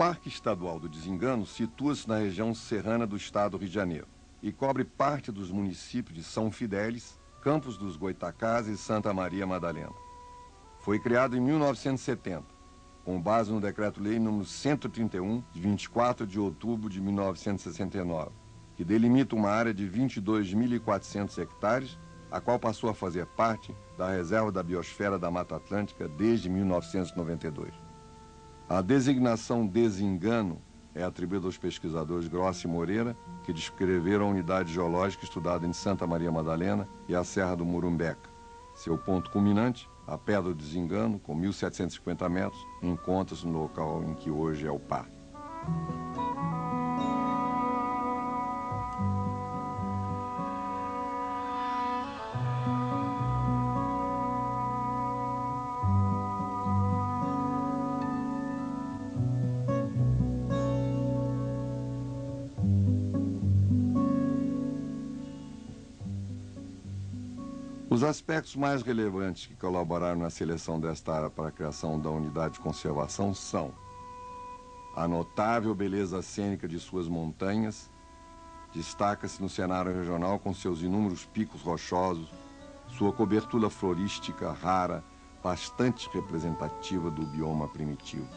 Parque Estadual do Desengano situa-se na região serrana do estado do Rio de Janeiro e cobre parte dos municípios de São Fidélis, Campos dos Goitacás e Santa Maria Madalena. Foi criado em 1970, com base no Decreto-Lei nº 131, de 24 de outubro de 1969, que delimita uma área de 22.400 hectares, a qual passou a fazer parte da Reserva da Biosfera da Mata Atlântica desde 1992. A designação Desengano é atribuída aos pesquisadores Grossi e Moreira, que descreveram a unidade geológica estudada em Santa Maria Madalena e a Serra do Murumbeca. Seu ponto culminante, a Pedra do Desengano, com 1.750 metros, encontra-se no local em que hoje é o parque. Os aspectos mais relevantes que colaboraram na seleção desta área para a criação da unidade de conservação são a notável beleza cênica de suas montanhas, destaca-se no cenário regional com seus inúmeros picos rochosos, sua cobertura florística rara, bastante representativa do bioma primitivo.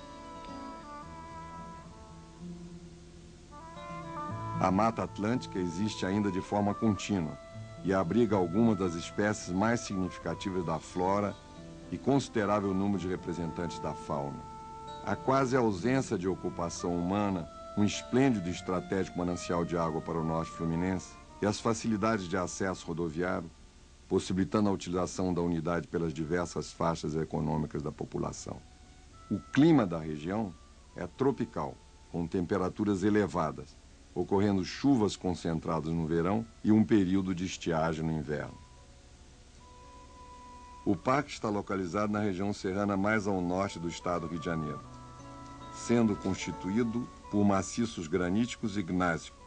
A Mata Atlântica existe ainda de forma contínua e abriga algumas das espécies mais significativas da flora e considerável número de representantes da fauna. A quase ausência de ocupação humana, um esplêndido e estratégico manancial de água para o norte fluminense e as facilidades de acesso rodoviário, possibilitando a utilização da unidade pelas diversas faixas econômicas da população. O clima da região é tropical, com temperaturas elevadas, ocorrendo chuvas concentradas no verão e um período de estiagem no inverno. O parque está localizado na região serrana mais ao norte do estado do Rio de Janeiro, sendo constituído por maciços graníticos e gnásicos.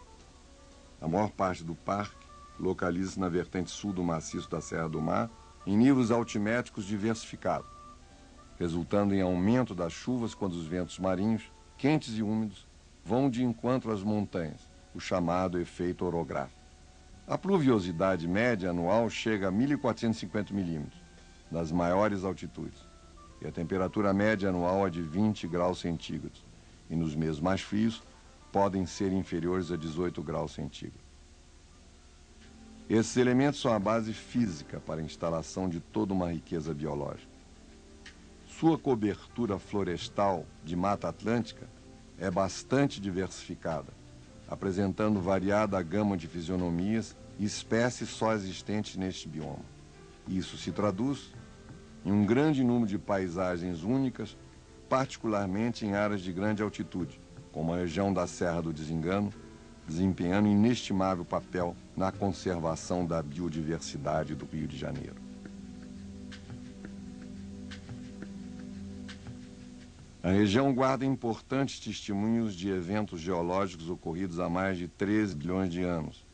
A maior parte do parque localiza-se na vertente sul do maciço da Serra do Mar, em níveis altimétricos diversificados, resultando em aumento das chuvas quando os ventos marinhos, quentes e úmidos, vão de encontro às montanhas, o chamado efeito orográfico. A pluviosidade média anual chega a 1.450 milímetros, nas maiores altitudes, e a temperatura média anual é de 20 graus centígrados, e nos meses mais frios podem ser inferiores a 18 graus centígrados. Esses elementos são a base física para a instalação de toda uma riqueza biológica. Sua cobertura florestal de Mata Atlântica é bastante diversificada, apresentando variada gama de fisionomias e espécies só existentes neste bioma. Isso se traduz em um grande número de paisagens únicas, particularmente em áreas de grande altitude, como a região da Serra do Desengano, desempenhando inestimável papel na conservação da biodiversidade do Rio de Janeiro. A região guarda importantes testemunhos de eventos geológicos ocorridos há mais de 13 bilhões de anos,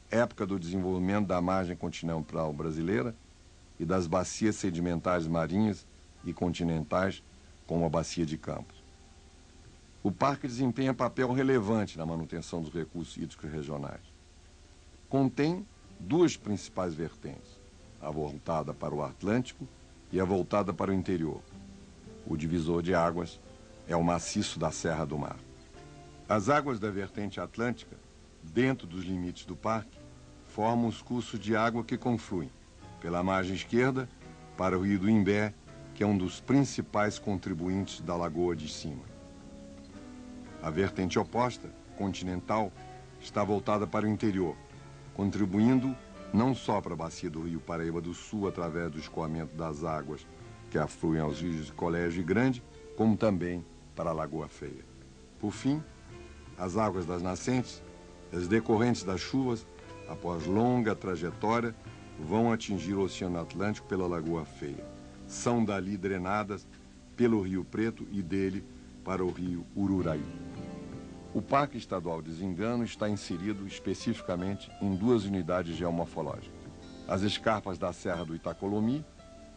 época do desenvolvimento da margem continental brasileira e das bacias sedimentares marinhas e continentais, como a Bacia de Campos. O parque desempenha papel relevante na manutenção dos recursos hídricos regionais. Contém duas principais vertentes, a voltada para o Atlântico e a voltada para o interior. O divisor de águas é o maciço da Serra do Mar. As águas da vertente atlântica, dentro dos limites do parque, formam os cursos de água que confluem pela margem esquerda para o Rio do Imbé, que é um dos principais contribuintes da Lagoa de Cima. A vertente oposta, continental, está voltada para o interior, contribuindo não só para a bacia do Rio Paraíba do Sul através do escoamento das águas que afluem aos rios de Colégio e Grande, como também para a Lagoa Feia. Por fim, as águas das nascentes, as decorrentes das chuvas, após longa trajetória, vão atingir o Oceano Atlântico pela Lagoa Feia. São dali drenadas pelo Rio Preto e dele para o rio Ururaí. O Parque Estadual Desengano está inserido especificamente em duas unidades geomorfológicas. As escarpas da Serra do Itacolomi,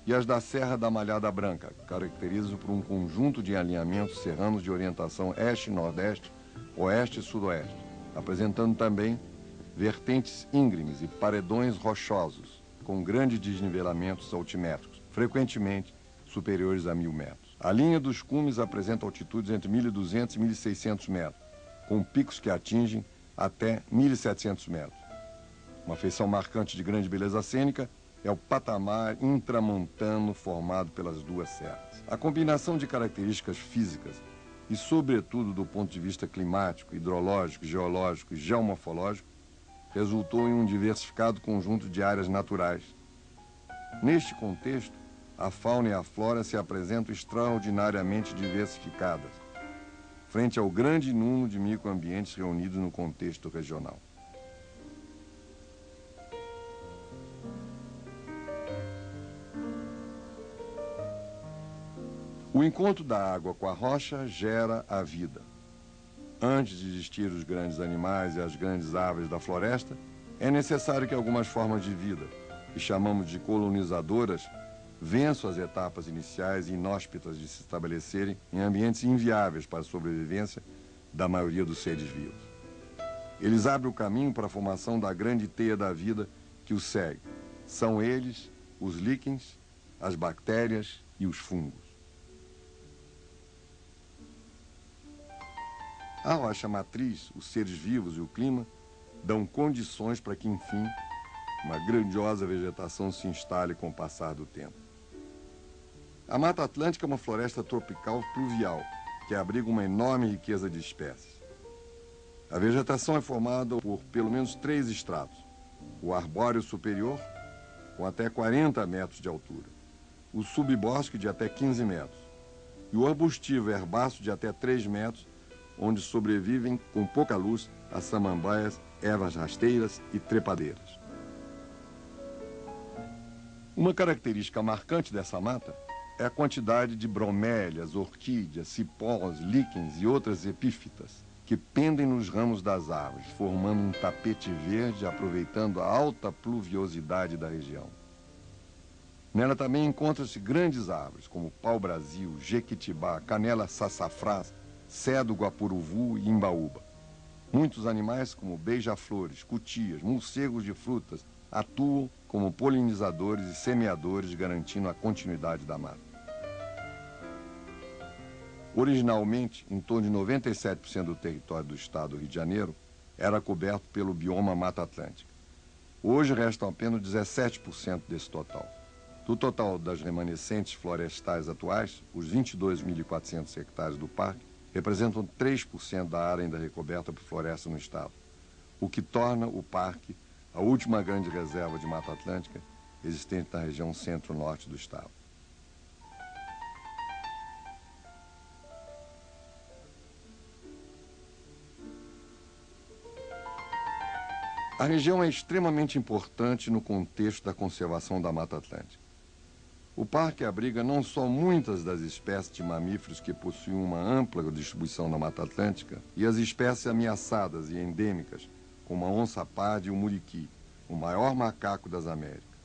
e as da Serra da Malhada Branca, que caracterizam por um conjunto de alinhamentos serranos de orientação este-nordeste, oeste-sudoeste, apresentando também vertentes íngremes e paredões rochosos, com grandes desnivelamentos altimétricos, frequentemente superiores a 1.000 metros. A linha dos cumes apresenta altitudes entre 1.200 e 1.600 metros, com picos que atingem até 1.700 metros. Uma feição marcante de grande beleza cênica é o patamar intramontano formado pelas duas serras. A combinação de características físicas e, sobretudo, do ponto de vista climático, hidrológico, geológico e geomorfológico, resultou em um diversificado conjunto de áreas naturais. Neste contexto, a fauna e a flora se apresentam extraordinariamente diversificadas, frente ao grande número de microambientes reunidos no contexto regional. O encontro da água com a rocha gera a vida. Antes de existir os grandes animais e as grandes árvores da floresta, é necessário que algumas formas de vida, que chamamos de colonizadoras, vençam as etapas iniciais e inóspitas de se estabelecerem em ambientes inviáveis para a sobrevivência da maioria dos seres vivos. Eles abrem o caminho para a formação da grande teia da vida que os segue. São eles os líquens, as bactérias e os fungos. A rocha matriz, os seres vivos e o clima dão condições para que, enfim, uma grandiosa vegetação se instale com o passar do tempo. A Mata Atlântica é uma floresta tropical pluvial que abriga uma enorme riqueza de espécies. A vegetação é formada por pelo menos 3 estratos: o arbóreo superior, com até 40 metros de altura, o subbosque de até 15 metros e o arbustivo herbáceo de até 3 metros, onde sobrevivem com pouca luz as samambaias, ervas rasteiras e trepadeiras. Uma característica marcante dessa mata é a quantidade de bromélias, orquídeas, cipós, líquens e outras epífitas que pendem nos ramos das árvores, formando um tapete verde, aproveitando a alta pluviosidade da região. Nela também encontram-se grandes árvores, como pau-brasil, jequitibá, canela sassafrás, cedro guapuruvu e imbaúba. Muitos animais, como beija-flores, cutias, morcegos de frutas, atuam como polinizadores e semeadores, garantindo a continuidade da mata. Originalmente, em torno de 97% do território do estado do Rio de Janeiro era coberto pelo bioma Mata Atlântica. Hoje restam apenas 17% desse total. Do total das remanescentes florestais atuais, os 22.400 hectares do parque representam 3% da área ainda recoberta por floresta no estado, o que torna o parque a última grande reserva de Mata Atlântica existente na região centro-norte do estado. A região é extremamente importante no contexto da conservação da Mata Atlântica. O parque abriga não só muitas das espécies de mamíferos que possuem uma ampla distribuição na Mata Atlântica, e as espécies ameaçadas e endêmicas, como a onça-parda e o muriqui, o maior macaco das Américas.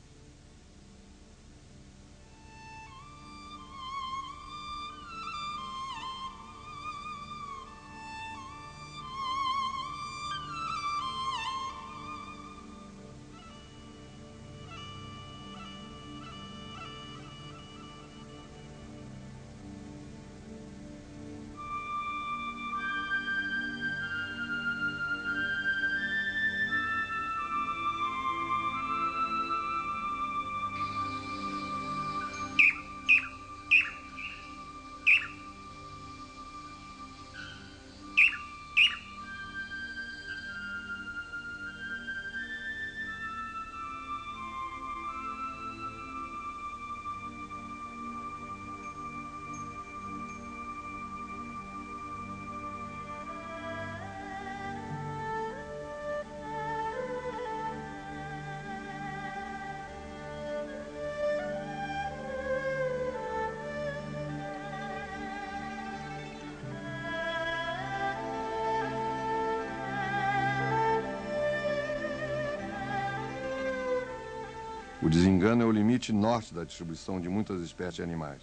O desengano é o limite norte da distribuição de muitas espécies de animais,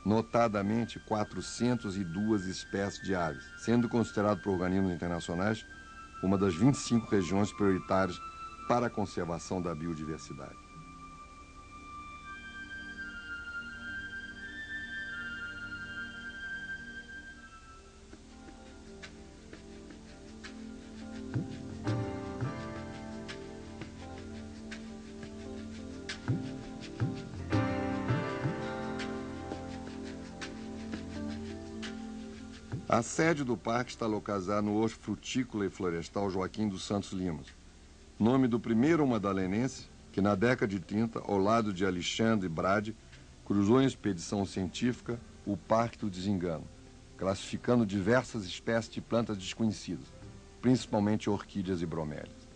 notadamente 402 espécies de aves, sendo considerado por organismos internacionais uma das 25 regiões prioritárias para a conservação da biodiversidade. A sede do parque está localizada no Hortifrutícola e Florestal Joaquim dos Santos Limas, nome do primeiro madalenense que, na década de 30, ao lado de Alexandre Brade, cruzou em expedição científica o Parque do Desengano, classificando diversas espécies de plantas desconhecidas, principalmente orquídeas e bromélias.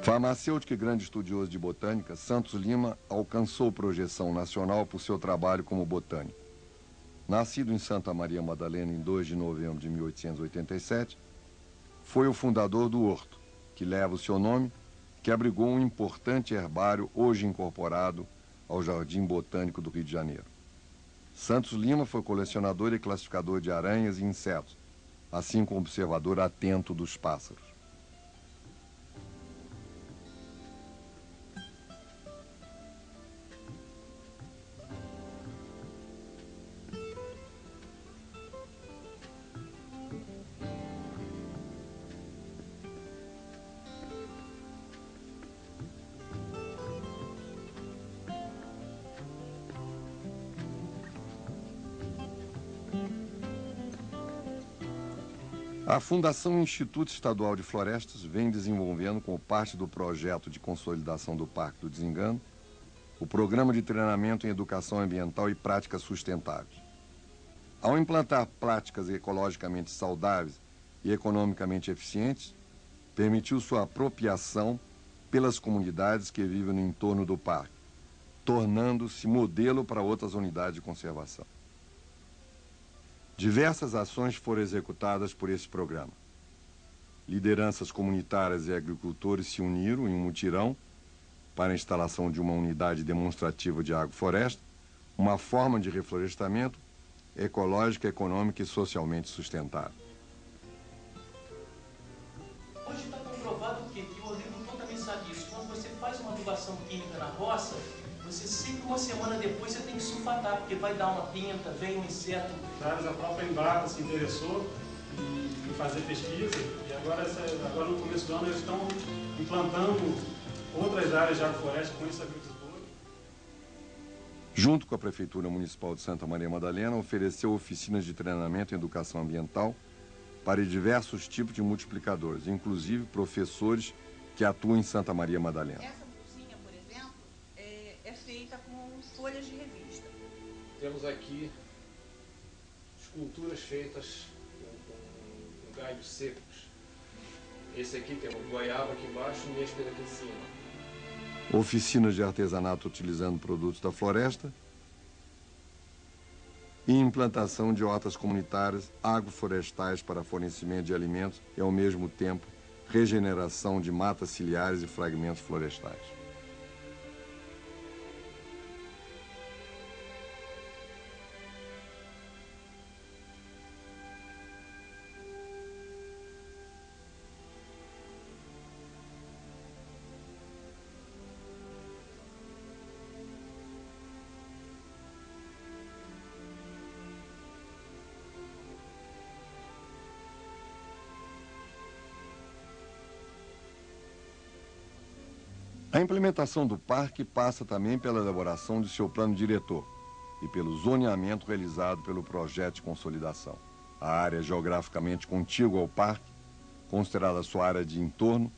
Farmacêutico e grande estudioso de botânica, Santos Lima alcançou projeção nacional por seu trabalho como botânico. Nascido em Santa Maria Madalena em 2 de novembro de 1887, foi o fundador do Horto, que leva o seu nome, que abrigou um importante herbário hoje incorporado ao Jardim Botânico do Rio de Janeiro. Santos Lima foi colecionador e classificador de aranhas e insetos, assim como observador atento dos pássaros. A Fundação Instituto Estadual de Florestas vem desenvolvendo, como parte do projeto de consolidação do Parque do Desengano, o Programa de Treinamento em Educação Ambiental e Práticas Sustentáveis. Ao implantar práticas ecologicamente saudáveis e economicamente eficientes, permitiu sua apropriação pelas comunidades que vivem no entorno do parque, tornando-se modelo para outras unidades de conservação. Diversas ações foram executadas por esse programa. Lideranças comunitárias e agricultores se uniram em um mutirão para a instalação de uma unidade demonstrativa de agrofloresta, uma forma de reflorestamento ecológica, econômica e socialmente sustentável. Hoje está comprovado que o agricultor também sabe disso. Quando você faz uma adubação química na roça, você sempre uma semana depois você tem que sulfatar, porque vai dar uma pinta, vem um inseto. A própria Embrapa se interessou em fazer pesquisa e agora no começo do ano eles estão implantando outras áreas de agrofloresta com esses agricultores. Junto com a Prefeitura Municipal de Santa Maria Madalena, ofereceu oficinas de treinamento em educação ambiental para diversos tipos de multiplicadores, inclusive professores que atuam em Santa Maria Madalena. Essa bolsinha, por exemplo, é feita com folhas de revista. Temos aqui esculturas feitas com galhos secos. Esse aqui tem um goiaba aqui embaixo e nêspera aqui em cima. Oficinas de artesanato utilizando produtos da floresta e implantação de hortas comunitárias agroflorestais para fornecimento de alimentos e, ao mesmo tempo, regeneração de matas ciliares e fragmentos florestais. A implementação do parque passa também pela elaboração de seu plano diretor e pelo zoneamento realizado pelo projeto de consolidação. A área geograficamente contígua ao parque, considerada sua área de entorno,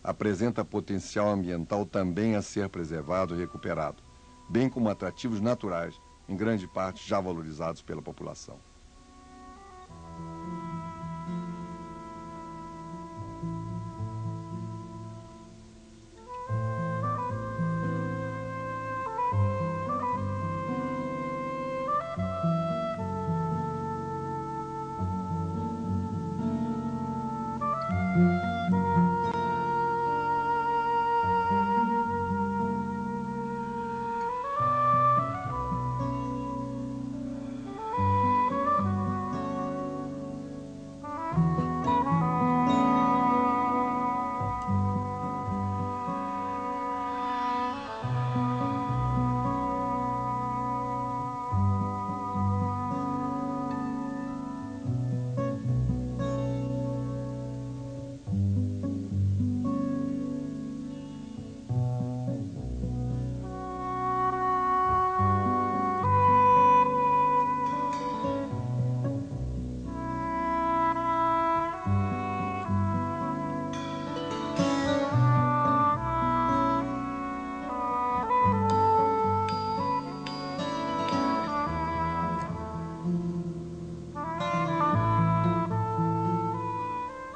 apresenta potencial ambiental também a ser preservado e recuperado, bem como atrativos naturais, em grande parte já valorizados pela população.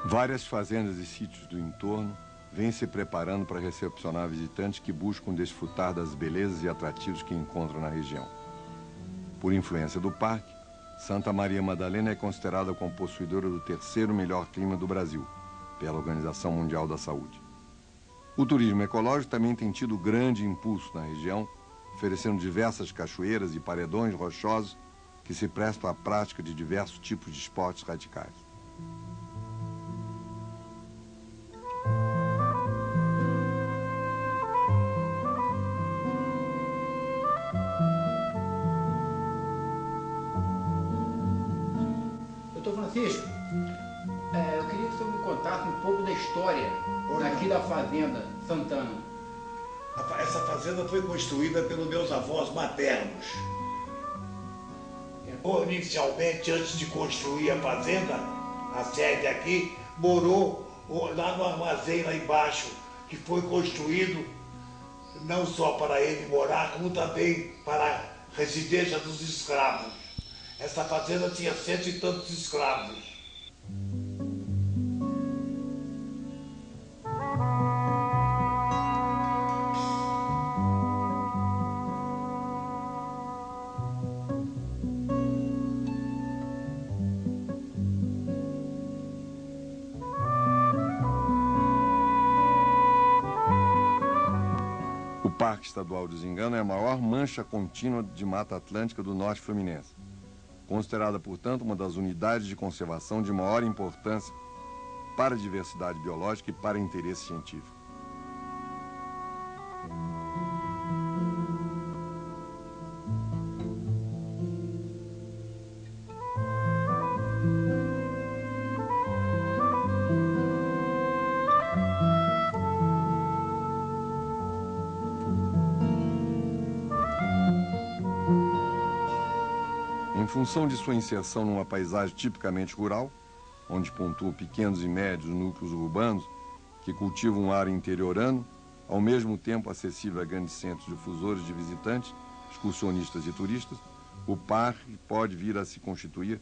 Várias fazendas e sítios do entorno vêm se preparando para recepcionar visitantes que buscam desfrutar das belezas e atrativos que encontram na região. Por influência do parque, Santa Maria Madalena é considerada como possuidora do terceiro melhor clima do Brasil, pela Organização Mundial da Saúde. O turismo ecológico também tem tido grande impulso na região, oferecendo diversas cachoeiras e paredões rochosos que se prestam à prática de diversos tipos de esportes radicais. Doutor Francisco, eu queria que o senhor me contasse um pouco da história daqui da Fazenda Santana. Essa fazenda foi construída pelos meus avós maternos. Inicialmente, antes de construir a fazenda, a sede aqui, morou lá no armazém lá embaixo, que foi construído não só para ele morar, como também para a residência dos escravos. Essa fazenda tinha 100 e tantos escravos. O Parque Estadual do Zingano é a maior mancha contínua de Mata Atlântica do Norte Fluminense, considerada, portanto, uma das unidades de conservação de maior importância para a diversidade biológica e para interesse científico. Em função de sua inserção numa paisagem tipicamente rural, onde pontuam pequenos e médios núcleos urbanos que cultivam um ar interiorano, ao mesmo tempo acessível a grandes centros difusores de visitantes, excursionistas e turistas, o parque pode vir a se constituir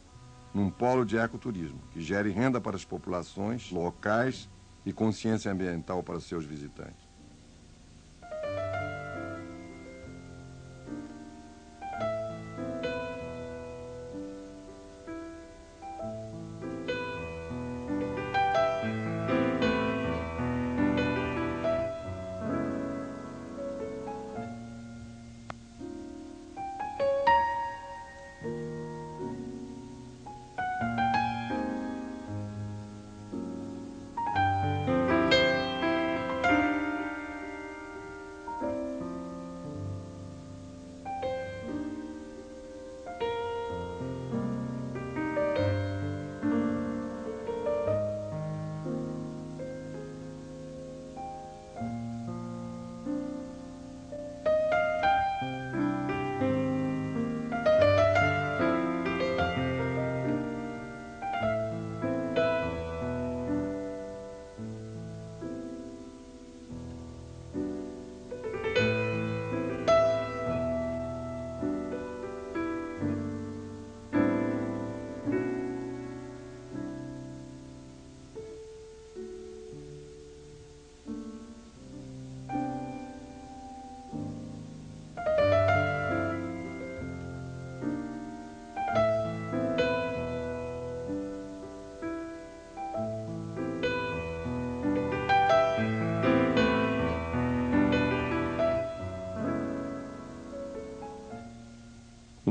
num polo de ecoturismo, que gere renda para as populações locais e consciência ambiental para seus visitantes.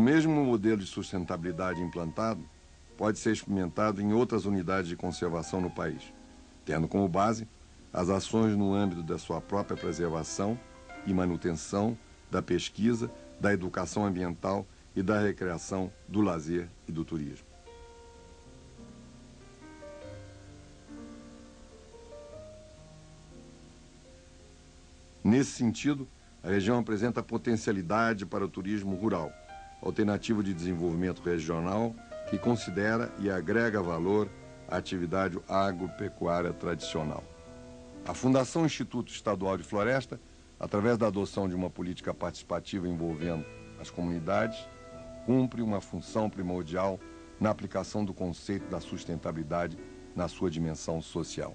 mesmo modelo de sustentabilidade implantado pode ser experimentado em outras unidades de conservação no país, tendo como base as ações no âmbito da sua própria preservação e manutenção, da pesquisa, da educação ambiental e da recreação, do lazer e do turismo. Nesse sentido, a região apresenta potencialidade para o turismo rural, alternativa de desenvolvimento regional que considera e agrega valor à atividade agropecuária tradicional. A Fundação Instituto Estadual de Floresta, através da adoção de uma política participativa envolvendo as comunidades, cumpre uma função primordial na aplicação do conceito da sustentabilidade na sua dimensão social.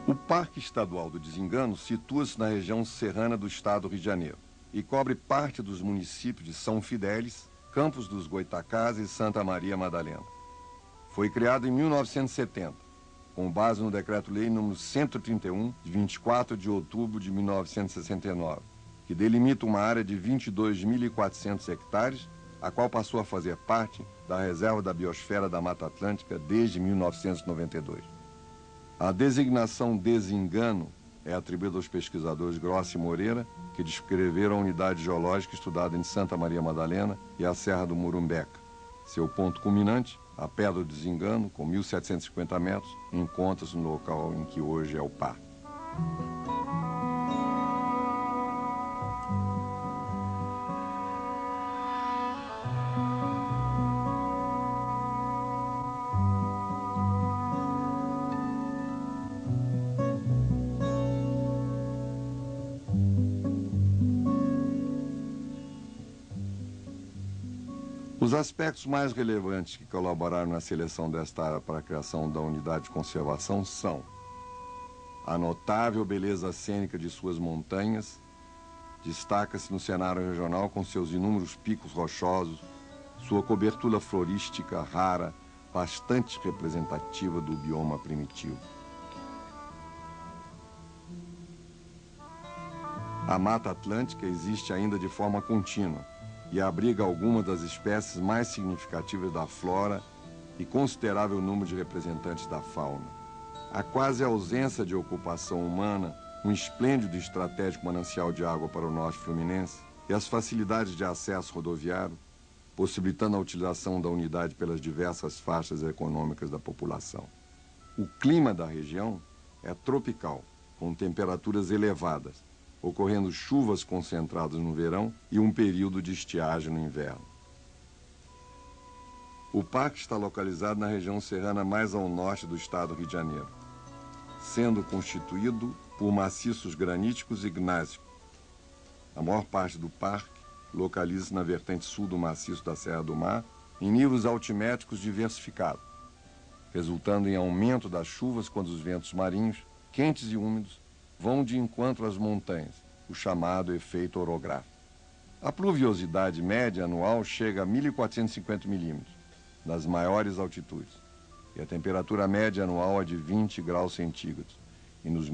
O Parque Estadual do Desengano situa-se na região serrana do estado do Rio de Janeiro e cobre parte dos municípios de São Fidélis, Campos dos Goitacás e Santa Maria Madalena. Foi criado em 1970, com base no Decreto-Lei nº 131, de 24 de outubro de 1969, que delimita uma área de 22.400 hectares, a qual passou a fazer parte da Reserva da Biosfera da Mata Atlântica desde 1992. A designação Desengano é atribuída aos pesquisadores Grossi e Moreira, que descreveram a unidade geológica estudada em Santa Maria Madalena e a Serra do Murumbeca. Seu ponto culminante, a Pedra do Desengano, com 1.750 metros, encontra-se no local em que hoje é o parque. Os aspectos mais relevantes que colaboraram na seleção desta área para a criação da unidade de conservação são a notável beleza cênica de suas montanhas, destaca-se no cenário regional com seus inúmeros picos rochosos, sua cobertura florística rara, bastante representativa do bioma primitivo. A Mata Atlântica existe ainda de forma contínua e abriga algumas das espécies mais significativas da flora e considerável número de representantes da fauna. A quase ausência de ocupação humana, um esplêndido e estratégico manancial de água para o norte fluminense e as facilidades de acesso rodoviário, possibilitando a utilização da unidade pelas diversas faixas econômicas da população. O clima da região é tropical, com temperaturas elevadas, ocorrendo chuvas concentradas no verão e um período de estiagem no inverno. O parque está localizado na região serrana mais ao norte do estado do Rio de Janeiro, sendo constituído por maciços graníticos e gnásicos. A maior parte do parque localiza-se na vertente sul do maciço da Serra do Mar, em níveis altimétricos diversificados, resultando em aumento das chuvas quando os ventos marinhos, quentes e úmidos, vão de encontro às montanhas, o chamado efeito orográfico. A pluviosidade média anual chega a 1.450 milímetros, nas maiores altitudes, e a temperatura média anual é de 20 graus centígrados, e nos